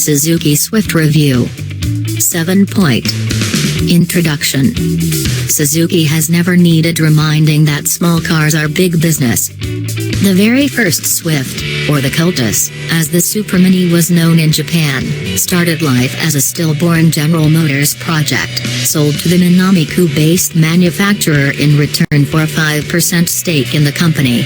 Suzuki Swift Review. 7. Introduction. Suzuki has never needed reminding that small cars are big business. The very first Swift, or the Cultus, as the Super Mini was known in Japan, started life as a stillborn General Motors project, sold to the Minamiku-based manufacturer in return for a 5% stake in the company.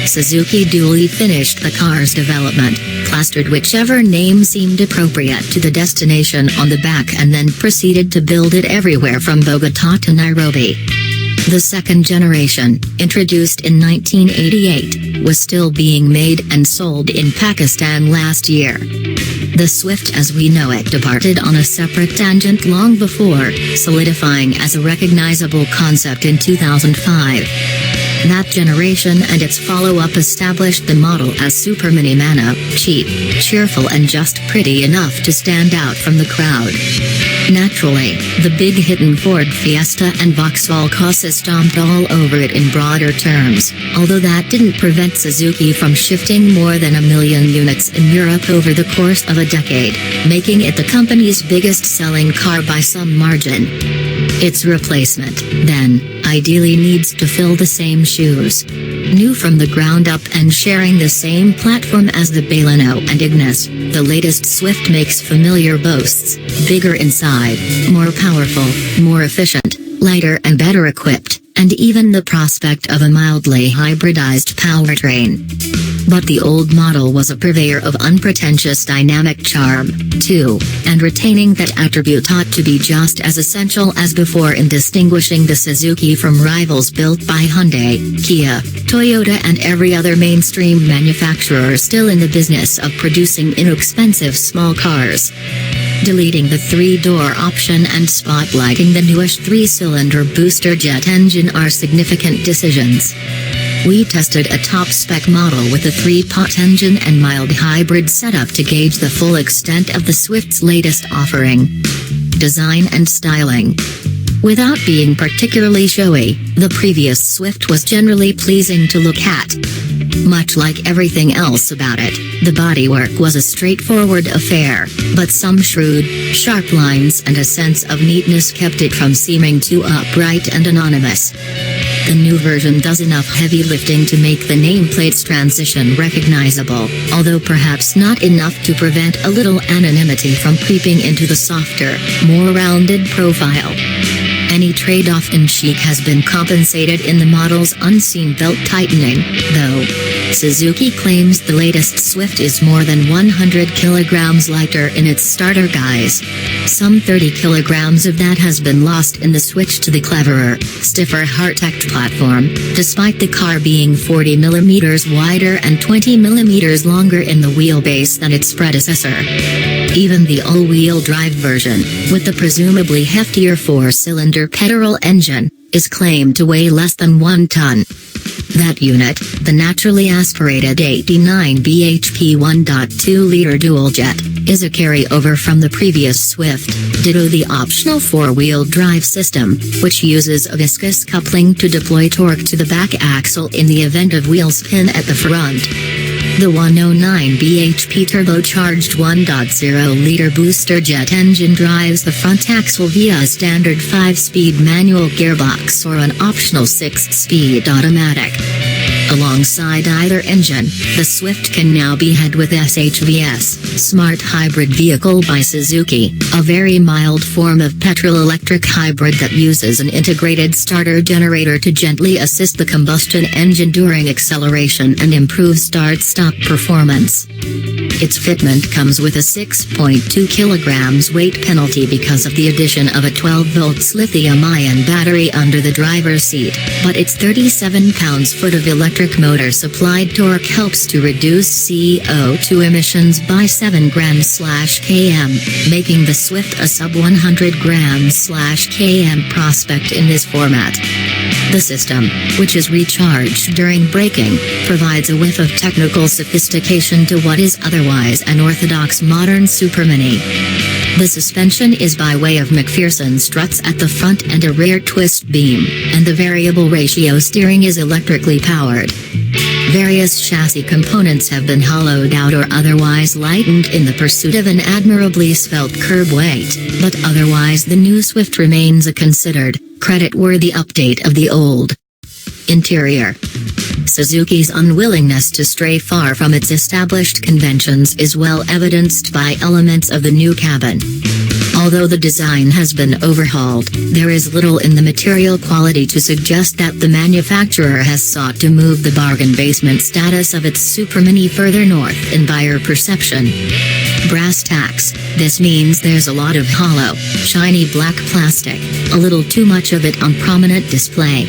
Suzuki duly finished the car's development, plastered whichever name seemed appropriate to the destination on the back, and then proceeded to build it everywhere from Bogota to Nairobi. The second generation, introduced in 1988, was still being made and sold in Pakistan last year. The Swift as we know it departed on a separate tangent long before, solidifying as a recognizable concept in 2005. That generation and its follow-up established the model as Super Mini Mano, cheap, cheerful and just pretty enough to stand out from the crowd. Naturally, the big hittin' Ford Fiesta and Vauxhall Corsa stomped all over it in broader terms, although that didn't prevent Suzuki from shifting more than 1 million units in Europe over the course of a decade, making it the company's biggest selling car by some margin. Its replacement, then, ideally needs to fill the same shoes. New from the ground up and sharing the same platform as the Baleno and Ignis, the latest Swift makes familiar boasts: bigger inside, more powerful, more efficient, lighter and better equipped, and even the prospect of a mildly hybridized powertrain. But the old model was a purveyor of unpretentious dynamic charm, too, and retaining that attribute ought to be just as essential as before in distinguishing the Suzuki from rivals built by Hyundai, Kia, Toyota and every other mainstream manufacturer still in the business of producing inexpensive small cars. Deleting the 3-door option and spotlighting the newish 3-cylinder booster jet engine are significant decisions. We tested a top-spec model with a 3-pot engine and mild hybrid setup to gauge the full extent of the Swift's latest offering. Design and styling. Without being particularly showy, the previous Swift was generally pleasing to look at. Much like everything else about it, the bodywork was a straightforward affair, but some shrewd, sharp lines and a sense of neatness kept it from seeming too upright and anonymous. The new version does enough heavy lifting to make the nameplate's transition recognizable, although perhaps not enough to prevent a little anonymity from creeping into the softer, more rounded profile. Any trade-off in chic has been compensated in the model's unseen belt tightening, though. Suzuki claims the latest Swift is more than 100 kilograms lighter in its starter guise. Some 30 kilograms of that has been lost in the switch to the cleverer, stiffer Heartect platform, despite the car being 40 mm wider and 20 mm longer in the wheelbase than its predecessor. Even the all-wheel drive version, with the presumably heftier 4-cylinder petrol engine, is claimed to weigh less than 1 ton. That unit, the naturally aspirated 89 bhp 1.2-liter dual-jet, is a carryover from the previous Swift, ditto the optional 4-wheel drive system, which uses a viscous coupling to deploy torque to the back axle in the event of wheel spin at the front. The 109 bhp turbocharged 1.0-liter booster jet engine drives the front axle via a standard 5-speed manual gearbox or an optional 6-speed automatic. Alongside either engine, the Swift can now be had with SHVS, Smart Hybrid Vehicle by Suzuki, a very mild form of petrol-electric hybrid that uses an integrated starter generator to gently assist the combustion engine during acceleration and improve start-stop performance. Its fitment comes with a 6.2 kilograms weight penalty because of the addition of a 12-volt lithium-ion battery under the driver's seat, but its 37 pounds-foot of electric motor-supplied torque helps to reduce CO2 emissions by 7 grams/km, making the Swift a sub-100 grams/km prospect in this format. The system, which is recharged during braking, provides a whiff of technical sophistication to what is otherwise an orthodox modern Super Mini. The suspension is by way of McPherson struts at the front and a rear twist beam, and the variable ratio steering is electrically powered. Various chassis components have been hollowed out or otherwise lightened in the pursuit of an admirably svelte curb weight, but otherwise the new Swift remains a considered, credit-worthy update of the old. Interior. Suzuki's unwillingness to stray far from its established conventions is well evidenced by elements of the new cabin. Although the design has been overhauled, there is little in the material quality to suggest that the manufacturer has sought to move the bargain basement status of its Super Mini further north in buyer perception. Brass tacks, this means there's a lot of hollow, shiny black plastic, a little too much of it on prominent display.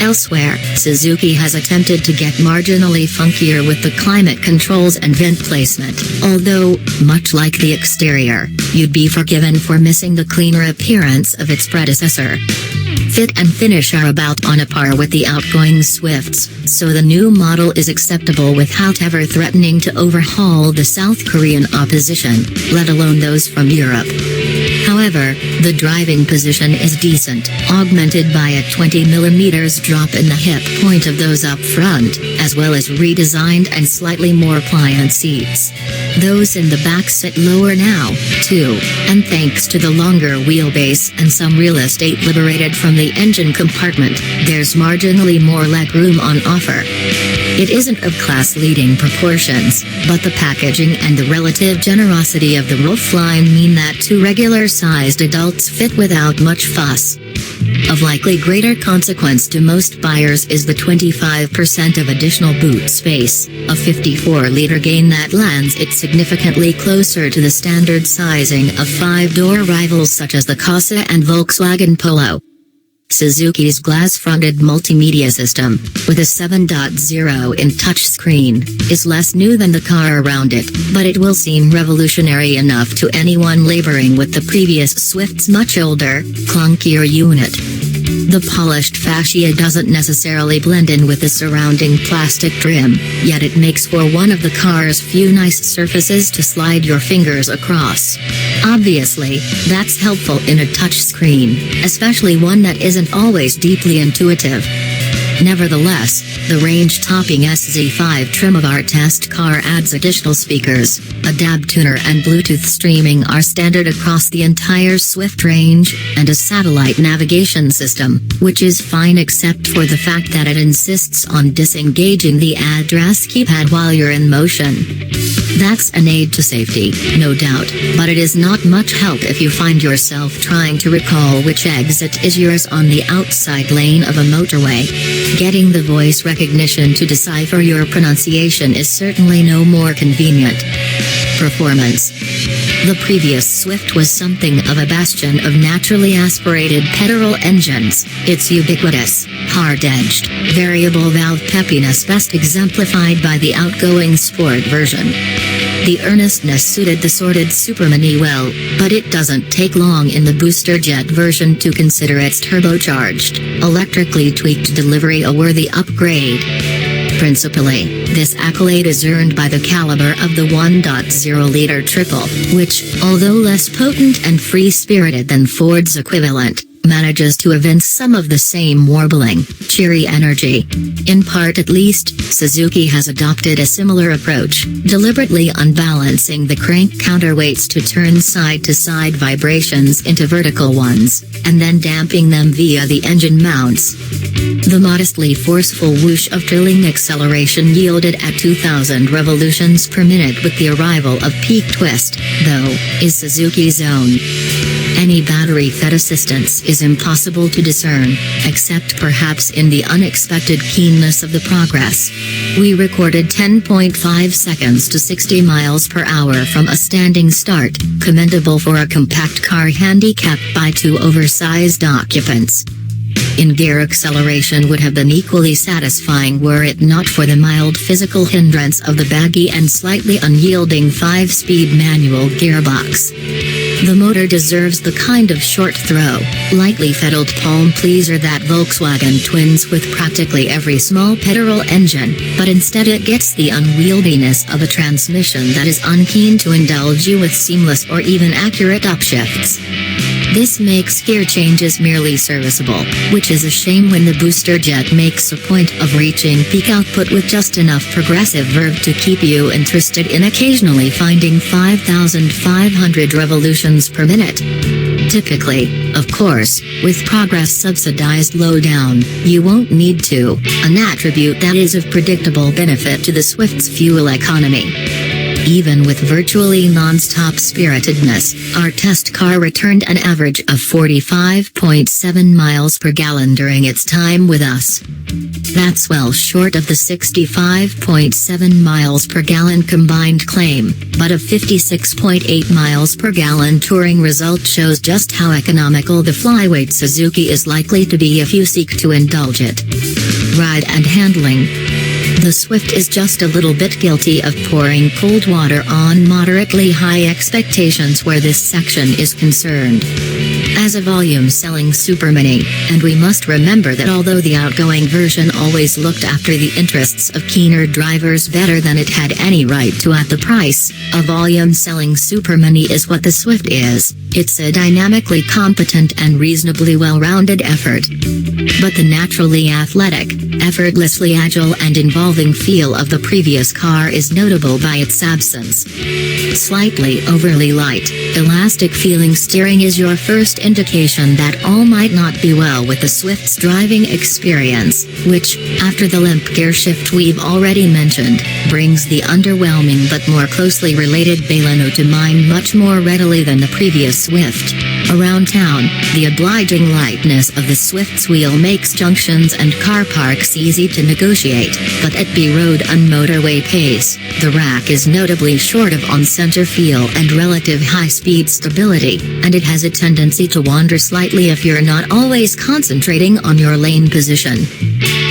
Elsewhere, Suzuki has attempted to get marginally funkier with the climate controls and vent placement, although, much like the exterior, you'd be forgiven for missing the cleaner appearance of its predecessor. Fit and finish are about on a par with the outgoing Swifts, so the new model is acceptable without ever threatening to overhaul the South Korean opposition, let alone those from Europe. However, the driving position is decent, augmented by a 20mm drop in the hip point of those up front, as well as redesigned and slightly more pliant seats. Those in the back sit lower now, too, and thanks to the longer wheelbase and some real estate liberated from the engine compartment, there's marginally more legroom on offer. It isn't of class-leading proportions, but the packaging and the relative generosity of the roofline mean that two regular-sized adults fit without much fuss. Of likely greater consequence to most buyers is the 25% of additional boot space, a 54-liter gain that lands it significantly closer to the standard sizing of five-door rivals such as the Corsa and Volkswagen Polo. Suzuki's glass-fronted multimedia system, with a 7.0-inch touchscreen, is less new than the car around it, but it will seem revolutionary enough to anyone laboring with the previous Swift's much older, clunkier unit. The polished fascia doesn't necessarily blend in with the surrounding plastic trim, yet it makes for one of the car's few nice surfaces to slide your fingers across. Obviously, that's helpful in a touchscreen, especially one that isn't always deeply intuitive. Nevertheless, the range-topping SZ5 trim of our test car adds additional speakers, a DAB tuner and Bluetooth streaming are standard across the entire Swift range, and a satellite navigation system, which is fine except for the fact that it insists on disengaging the address keypad while you're in motion. That's an aid to safety, no doubt, but it is not much help if you find yourself trying to recall which exit is yours on the outside lane of a motorway. Getting the voice recognition to decipher your pronunciation is certainly no more convenient. Performance. The previous Swift was something of a bastion of naturally aspirated petrol engines, its ubiquitous, hard-edged, variable valve peppiness best exemplified by the outgoing Sport version. The earnestness suited the sorted Super Mini well, but it doesn't take long in the booster jet version to consider its turbocharged, electrically tweaked delivery a worthy upgrade. Principally, this accolade is earned by the caliber of the 1.0-liter triple, which, although less potent and free-spirited than Ford's equivalent, manages to evince some of the same warbling, cheery energy. In part at least, Suzuki has adopted a similar approach, deliberately unbalancing the crank counterweights to turn side-to-side vibrations into vertical ones, and then damping them via the engine mounts. The modestly forceful whoosh of drilling acceleration yielded at 2,000 revolutions per minute with the arrival of peak twist, though, is Suzuki's own. Any battery-fed assistance is impossible to discern, except perhaps in the unexpected keenness of the progress. We recorded 10.5 seconds to 60 miles per hour from a standing start, commendable for a compact car handicapped by two oversized occupants. In-gear acceleration would have been equally satisfying were it not for the mild physical hindrance of the baggy and slightly unyielding 5-speed manual gearbox. The motor deserves the kind of short-throw, lightly pedaled palm pleaser that Volkswagen twins with practically every small petrol engine, but instead it gets the unwieldiness of a transmission that is unkeen to indulge you with seamless or even accurate upshifts. This makes gear changes merely serviceable, which is a shame when the booster jet makes a point of reaching peak output with just enough progressive verve to keep you interested in occasionally finding 5,500 revolutions per minute. Typically, of course, with progress subsidized low down, you won't need to, an attribute that is of predictable benefit to the Swift's fuel economy. Even with virtually non-stop spiritedness, our test car returned an average of 45.7 miles per gallon during its time with us. That's well short of the 65.7 miles per gallon combined claim, but a 56.8 miles per gallon touring result shows just how economical the flyweight Suzuki is likely to be if you seek to indulge it. Ride and handling. The Swift is just a little bit guilty of pouring cold water on moderately high expectations where this section is concerned. As a volume-selling supermini, and we must remember that although the outgoing version always looked after the interests of keener drivers better than it had any right to at the price, a volume-selling supermini is what the Swift is. It's a dynamically competent and reasonably well-rounded effort. But the naturally athletic, effortlessly agile and involving feel of the previous car is notable by its absence. Slightly overly light, elastic-feeling steering is your first indication that all might not be well with the Swift's driving experience, which, after the limp gear shift we've already mentioned, brings the underwhelming but more closely related Baleno to mind much more readily than the previous Swift. Around town, the obliging lightness of the Swift's wheel makes junctions and car parks easy to negotiate, but at B-road and motorway pace, the rack is notably short of on-center feel and relative high-speed stability, and it has a tendency to wander slightly if you're not always concentrating on your lane position.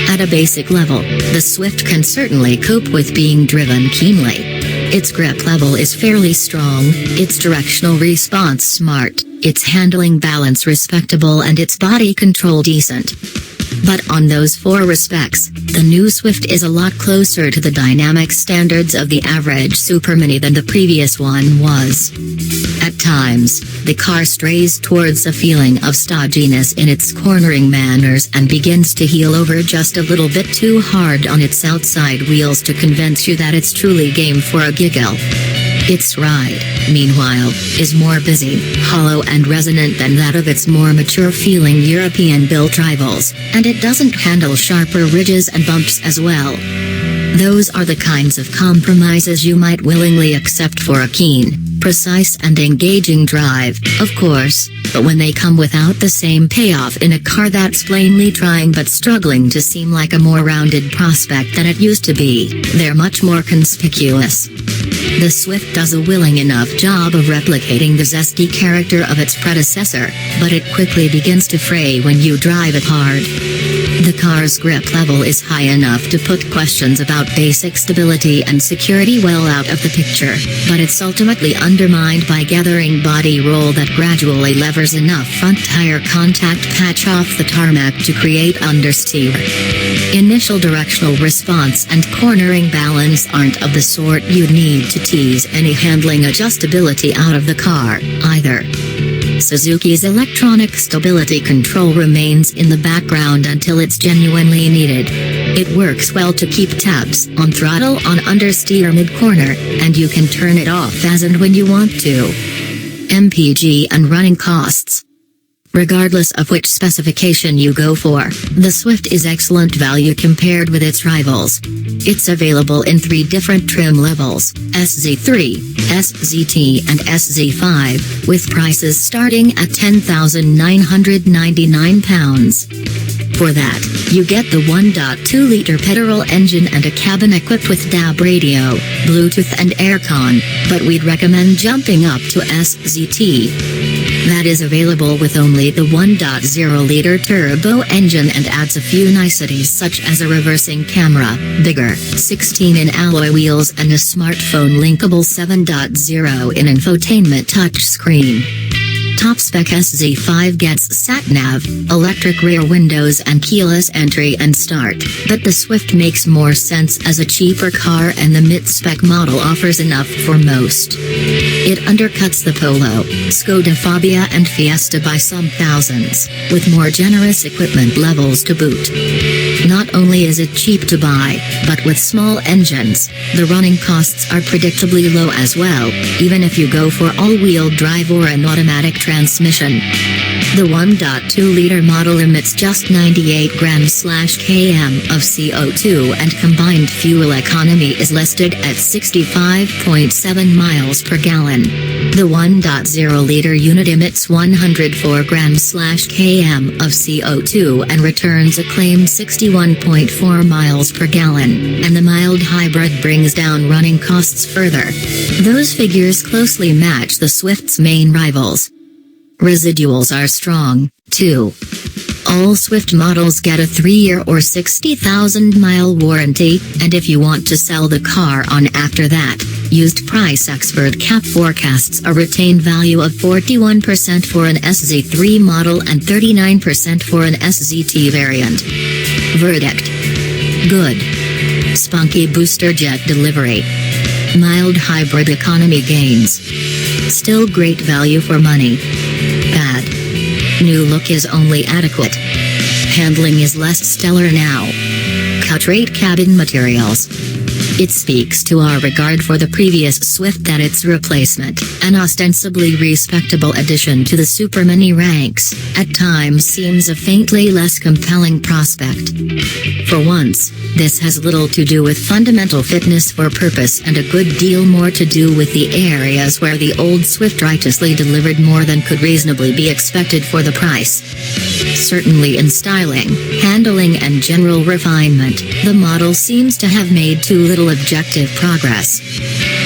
At a basic level, the Swift can certainly cope with being driven keenly. Its grip level is fairly strong, its directional response smart, its handling balance respectable and its body control decent. But on those four respects, the new Swift is a lot closer to the dynamic standards of the average supermini than the previous one was. At times, the car strays towards a feeling of stodginess in its cornering manners and begins to heel over just a little bit too hard on its outside wheels to convince you that it's truly game for a giggle. Its ride, meanwhile, is more busy, hollow and resonant than that of its more mature-feeling European-built rivals, and it doesn't handle sharper ridges and bumps as well. Those are the kinds of compromises you might willingly accept for a keen, precise and engaging drive, of course, but when they come without the same payoff in a car that's plainly trying but struggling to seem like a more rounded prospect than it used to be, they're much more conspicuous. The Swift does a willing enough job of replicating the zesty character of its predecessor, but it quickly begins to fray when you drive it hard. The car's grip level is high enough to put questions about basic stability and security well out of the picture, but it's ultimately undermined by gathering body roll that gradually levers enough front tire contact patch off the tarmac to create understeer. Initial directional response and cornering balance aren't of the sort you'd need to tease any handling adjustability out of the car, either. Suzuki's electronic stability control remains in the background until it's genuinely needed. It works well to keep tabs on throttle on understeer mid-corner, and you can turn it off as and when you want to. MPG and running costs. Regardless of which specification you go for, the Swift is excellent value compared with its rivals. It's available in 3 different trim levels, SZ3, SZT and SZ5, with prices starting at £10,999. For that, you get the 1.2-liter petrol engine and a cabin equipped with DAB radio, Bluetooth and aircon, but we'd recommend jumping up to SZT. That is available with only the 1.0-liter turbo engine and adds a few niceties such as a reversing camera, bigger 16-in alloy wheels and a smartphone linkable 7.0-in infotainment touchscreen. Top spec SZ5 gets sat-nav, electric rear windows and keyless entry and start, but the Swift makes more sense as a cheaper car and the mid-spec model offers enough for most. It undercuts the Polo, Skoda Fabia and Fiesta by some thousands, with more generous equipment levels to boot. Not only is it cheap to buy, but with small engines, the running costs are predictably low as well, even if you go for all-wheel drive or an automatic transmission. The 1.2-liter model emits just 98 grams/km of CO2 and combined fuel economy is listed at 65.7 miles per gallon. The 1.0-liter unit emits 104 grams/km of CO2 and returns a claimed 61.4 miles per gallon, and the mild hybrid brings down running costs further. Those figures closely match the Swift's main rivals. Residuals are strong, too. All Swift models get a 3-year or 60,000-mile warranty, and if you want to sell the car on after that, used price expert Cap forecasts a retained value of 41% for an SZ3 model and 39% for an SZT variant. Verdict: good. Spunky booster jet delivery. Mild hybrid economy gains. Still great value for money. Bad. New look is only adequate. Handling is less stellar now. Cut-rate cabin materials. It speaks to our regard for the previous Swift that its replacement, an ostensibly respectable addition to the Super Mini ranks, at times seems a faintly less compelling prospect. For once, this has little to do with fundamental fitness for purpose and a good deal more to do with the areas where the old Swift righteously delivered more than could reasonably be expected for the price. Certainly in styling, handling and general refinement, the model seems to have made too little objective progress.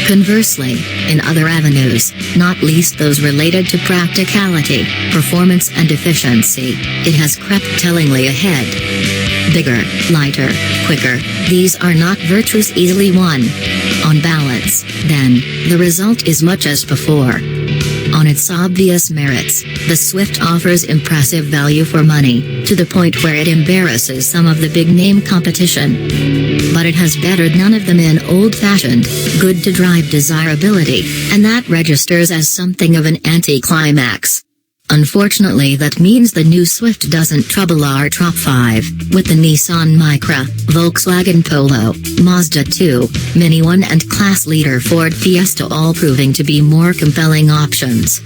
Conversely, in other avenues, not least those related to practicality, performance and efficiency, it has crept tellingly ahead. Bigger, lighter, quicker, these are not virtues easily won. On balance, then, the result is much as before. On its obvious merits, the Swift offers impressive value for money, to the point where it embarrasses some of the big-name competition. But it has bettered none of them in old-fashioned, good-to-drive desirability, and that registers as something of an anticlimax. Unfortunately, that means the new Swift doesn't trouble our top 5, with the Nissan Micra, Volkswagen Polo, Mazda 2, Mini 1 and class leader Ford Fiesta all proving to be more compelling options.